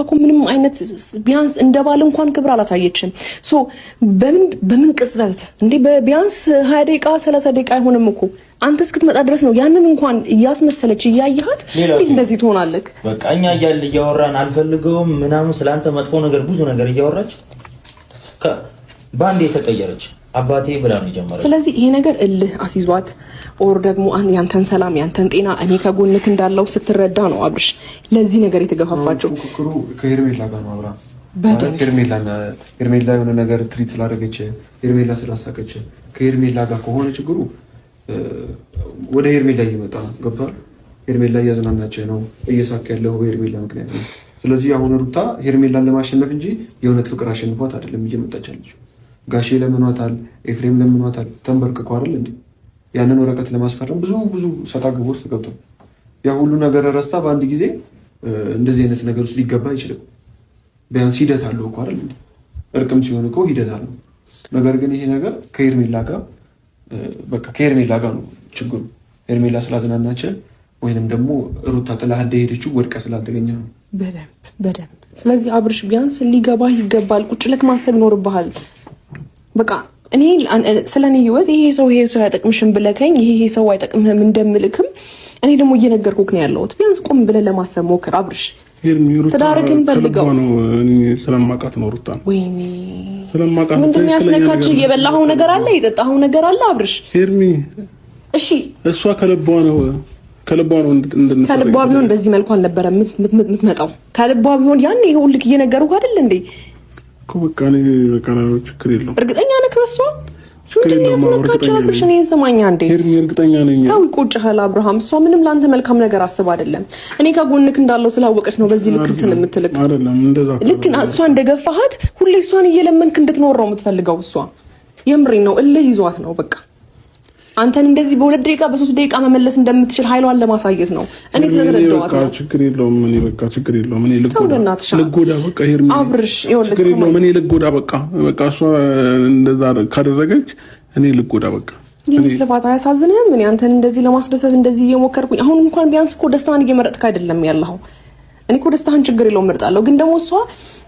እኮ ምንም አይነት ቢያንስ እንደባል እንኳን ክብር አላሳየችም። ሶ በምን ቅጽበት እንዴ ቢያንስ 20 ደቂቃ 30 ደቂቃ አይሆንም እኮ አንተ እስክትመጣ ድረስ ነው። ያንን እንኳን እያስመሰለች እያያት እንዴት እንደዚህ ትሆናለህ? በቃ እኛ እያወራን አልፈልገውም ምናምን ስላንተ መጥፎ ነገር ብዙ ነገር እያወራች ባንዴ ተቀየረች። አባቴ ብላ ነው የጀመረው። ስለዚህ ይሄ ነገር እልህ አስይዟት ኦር ደግሞ ያንተን ሰላም ያንተን ጤና እኔ ከጎንክ እንዳለው ስትረዳ ነው አብርሽ ለዚህ ነገር የተገፋፋቸው። ኩኩሩ ከሄርሜላ ጋር ነው አብራ ሄርሜላ የሆነ ነገር ትሪት ስላደረገች ሄርሜላ ስላሳቀች ከሄርሜላ ጋር ከሆነ ችግሩ ወደ ሄርሜላ እየመጣ ነው። ገብቷል? ሄርሜላ እያዝናናች ነው፣ እየሳቀ ያለው ሄርሜላ ምክንያት ነው። ስለዚህ አሁን ሩታ ሄርሜላን ለማሸነፍ እንጂ የእውነት ፍቅር አሸንፏት አይደለም እየመጣች ያለችው። ጋሼ ለምኗታል፣ ኤፍሬም ለምኗታል፣ ተንበርክኮ አይደል እንዴ ያንን ወረቀት ለማስፈረም ብዙ ሰጣ ገባ ውስጥ ገብቷል። ያ ሁሉ ነገር ረስታ በአንድ ጊዜ እንደዚህ አይነት ነገር ውስጥ ሊገባ አይችልም። ቢያንስ ሂደት አለው እኮ አይደል እንዴ? እርቅም ሲሆን እኮ ሂደት አለው። ነገር ግን ይሄ ነገር ከሄርሜላ ጋር በቃ ከሄርሜላ ጋር ነው ችግሩ። ሄርሜላ ስላዝናናች ወይንም ደግሞ ሩታ ጥላ እንደሄደችው ወድቃ ስላልተገኘ ነው። በደንብ ስለዚህ አብርሽ ቢያንስ ሊገባህ ይገባል። ቁጭ ለክ ማሰብ ይኖርብሃል። በቃ እኔ ስለኔ ህይወት ይሄ ሰው አይጠቅምሽም ብለከኝ ይሄ ሰው አይጠቅምህም እንደምልክም እኔ ደግሞ እየነገርኩህ ነው ያለሁት። ቢያንስ ቆም ብለህ ለማሰብ ሞክር አብርሽ። ትዳርክን ፈልገው ስለማውቃት ነው ሩታ። ወይኔ ስለማውቃት ምንድን ነው ያስነካችሁ? የበላኸው ነገር አለ፣ የጠጣኸው ነገር አለ አብርሽ። ሄርሚ እሺ እሷ ከልቧ ነው ከልቧ ቢሆን በዚህ መልኩ አልነበረም የምትመጣው። ከልቧ ቢሆን ያን ይሄ ሁሉ እየነገርኩህ አይደል እንዴ በቃ ችግር የለውም። እርግጠኛ ነህ በሷ? ምንድን ነው ያስነካችሁ አብርሽ? እኔ ስማኛ እንዴ ሄርሚ እርግጠኛ ነኝ። ታው ይቆጭሃል አብርሃም። እሷ ምንም ላንተ መልካም ነገር አስብ አይደለም። እኔ ከጎንክ እንዳለው ስላወቀች ነው በዚህ ልክ እንትን የምትልክ አይደለም። እንደዛ ልክ እሷ እንደገፋሃት ሁሌ እሷን እየለመንክ እንድትኖር ነው የምትፈልገው። እሷ የምሬን ነው እልህ ይዟት ነው በቃ አንተን እንደዚህ በ2 ደቂቃ በ3 ደቂቃ መመለስ እንደምትችል ኃይሏን ለማሳየት ነው። እኔ ስለተረዳኋት ነው። ችግር የለውም። እኔ በቃ ችግር የለውም። እኔ ልጎዳ በቃ ሄርሚ አብርሽ ይኸውልህ ችግር የለውም። እኔ ልጎዳ በቃ እሷ እንደዛ ካደረገች እኔ ልጎዳ በቃ ይሄ ስለፋታ አያሳዝንህም? እኔ አንተን እንደዚህ ለማስደሰት እንደዚህ እየሞከርኩኝ አሁን እንኳን ቢያንስ እኮ ደስታን እየመረጥክ አይደለም ያለኸው። እኔ እኮ ደስታን ችግር የለውም እመርጣለሁ። ግን ደግሞ እሷ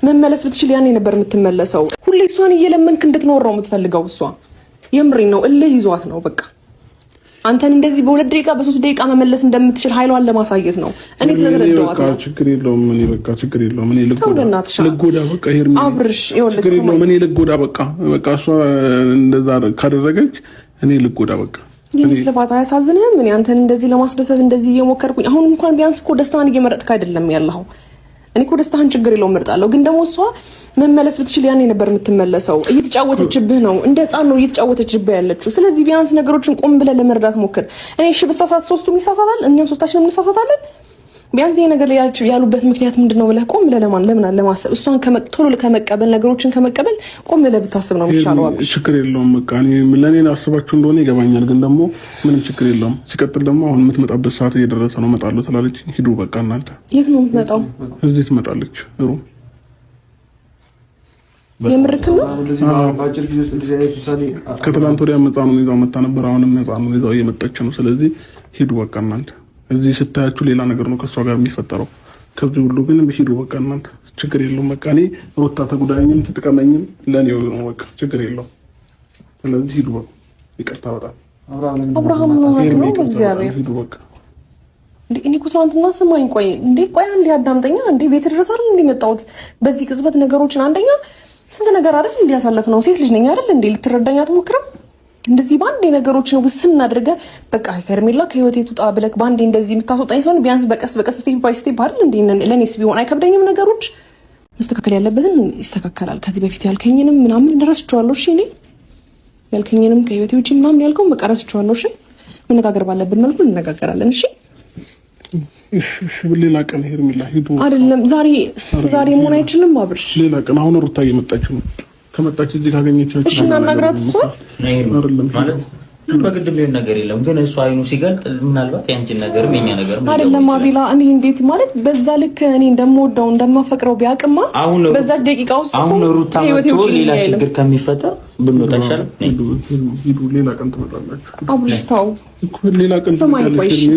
መመለስ ብትችል ያኔ ነበር የምትመለሰው። ሁሌ እሷን እየለመንክ እንድትኖር ነው የምትፈልገው። እሷ የምሬን ነው እልህ ይዟት ነው በቃ አንተን እንደዚህ በ2 ደቂቃ በ3 ደቂቃ መመለስ እንደምትችል ኃይሏን ለማሳየት ነው። እኔ ስለተረዳኋት ነው። ችግር የለውም። እኔ በቃ ችግር የለውም። እኔ ልጎዳ በቃ ሄርሚ አብርሽ ይኸውልህ ችግር የለውም። እኔ ልጎዳ በቃ እሷ እንደዛ ካደረገች እኔ ልጎዳ በቃ ይሄ ስለፋታ አያሳዝንህም? እኔ አንተን እንደዚህ ለማስደሰት እንደዚህ እየሞከርኩኝ አሁን እንኳን ቢያንስ እኮ ደስታን እየመረጥክ አይደለም ያለኸው። እኔ እኮ ደስታን ችግር የለውም እመርጣለሁ። ግን ደግሞ እሷ መመለስ ብትችል ያኔ ነበር የምትመለሰው። እየተጫወተችብህ ነው፣ እንደ ሕፃን ነው እየተጫወተችብህ ያለችው። ስለዚህ ቢያንስ ነገሮችን ቆም ብለህ ለመረዳት ሞክር። እኔ እሺ ብሳሳት ሶስቱም ይሳሳታል፣ እኛም ሶስታችንም እንሳሳታለን። ቢያንስ ይሄ ነገር ያሉበት ምክንያት ምንድነው ብለህ ቆም ብለህ ለምን ለማሰብ እሷን ቶሎ ከመቀበል ነገሮችን ከመቀበል ቆም ብለህ ብታስብ ነው የሚሻለው። ችግር የለውም በቃ እኔ ለኔ አስባችሁ እንደሆነ ይገባኛል። ግን ደግሞ ምንም ችግር የለውም። ሲቀጥል ደግሞ አሁን የምትመጣበት ሰዓት እየደረሰ ነው። እመጣለሁ ስላለች ሂዱ በቃ እናንተ። የት ነው የምትመጣው? እዚህ ትመጣለች ሩ የምርክም ነው። ከትላንት ወዲያ ህፃኑን ይዛው መጣ ነበር። አሁንም ህፃኑን ይዛው እየመጣች ነው። ስለዚህ ሂዱ በቃ እናንተ። እዚህ ስታያችሁ ሌላ ነገር ነው ከሷ ጋር የሚፈጠረው። ከዚህ ሁሉ ግን ሂዱ በቃ እናንተ። ችግር የለውም በቃ እኔ ሩታ ተጉዳኝም ትጥቀመኝም ለኔው ነው በቃ ችግር የለውም። ስለዚህ ሂዱ በቃ ይቅርታ በጣም አብርሃም ነው እግዚአብሔር ሂዱ በቃ እኔ እኮ ትናንትና ስማኝ ቆይ አንዴ አዳምጠኛ እንዴ ቤት ድረስ አይደል እንዴ መጣሁት በዚህ ቅጽበት ነገሮችን አንደኛ ስንት ነገር አይደል እንዴ ያሳለፍ ነው። ሴት ልጅ ነኝ አይደል እንዴ ልትረዳኝ አትሞክርም? እንደዚህ ባንዴ ነገሮችን ውስን አድርገህ በቃ ሄርሜላ ከህይወቴ ትውጣ ብለህ ባንዴ እንደዚህ የምታስወጣኝ ሲሆን ቢያንስ በቀስ ስቴፕ ባይ ስቴፕ አይደል እንዴ ለኔስ ቢሆን አይከብደኝም። ነገሮች መስተካከል ያለበትን ይስተካከላል። ከዚህ በፊት ያልከኝንም ምናምን ረስቼዋለሁ። እሺ እኔ ያልከኝንም ከህይወቴ ውጪ ምናምን ያልከውን በቃ ረስቼዋለሁ። እሺ መነጋገር ባለብን መልኩ እንነጋገራለን። እሺ እሺ ሌላ ቀን ሄርሜላ ሂዱ አይደለም ዛሬ መሆን አይችልም አብርሽ። ሌላ ቀን አሁን ሩታ እየመጣች ነው። ከመጣች እዚህ ካገኘቻችሁ እሺ እናናግራት። እሷ አይደለም ማለት በግድ ቢሆን ነገር የለም። ግን እሷ አይኑ ሲገልጥ ምናልባት ያንቺን ነገርም የኛ ነገርም አይደለም አቢላ። እኔ እንዴት ማለት በዛ ልክ እኔ እንደምወደው እንደማፈቅረው ቢያቅማ በዛ ደቂቃ ውስጥ አሁን ሩታ መጥቶ ሌላ ችግር ከሚፈጠር ብንወጣ ይሻላል። ሂዱ ሌላ ቀን ትመጣላችሁ። አብርሽ ታው እኮ ሌላ ቀን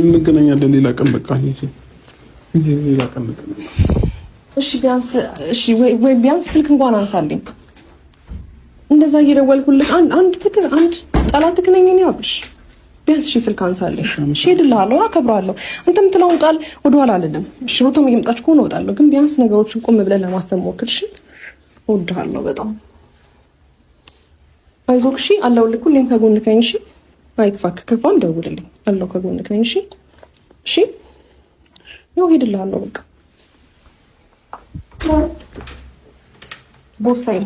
እንገናኛለን። ሌላ ቀን በቃ ሌላ ቀን እሺ ቢያንስ እሺ ወይ ቢያንስ ስልክ እንኳን አንሳልኝ። እንደዛ እየደወልኩልህ አንድ ጠላትህ ነኝ እኔ አብርሽ። ቢያንስ እሺ ስልክ አንሳልኝ። እሺ እሄድልሃለሁ፣ አከብራለሁ። አንተ የምትለውን ቃል ወደኋላ አልልም። እሺ ሩታም እየመጣች ከሆነ እወጣለሁ፣ ግን ቢያንስ ነገሮችን ቆም ብለን ለማሰብ ሞክር። እሺ እወድሃለሁ በጣም አይዞህ። እሺ አለሁልህ፣ ሁሌም ከጎንህ ነኝ። እሺ አይክፋክ፣ ከፋም ደውልልኝ፣ አለሁ ከጎንህ ነኝ። እሺ እሺ ነው እሄድልሃለሁ በቃ ቦርሳዬን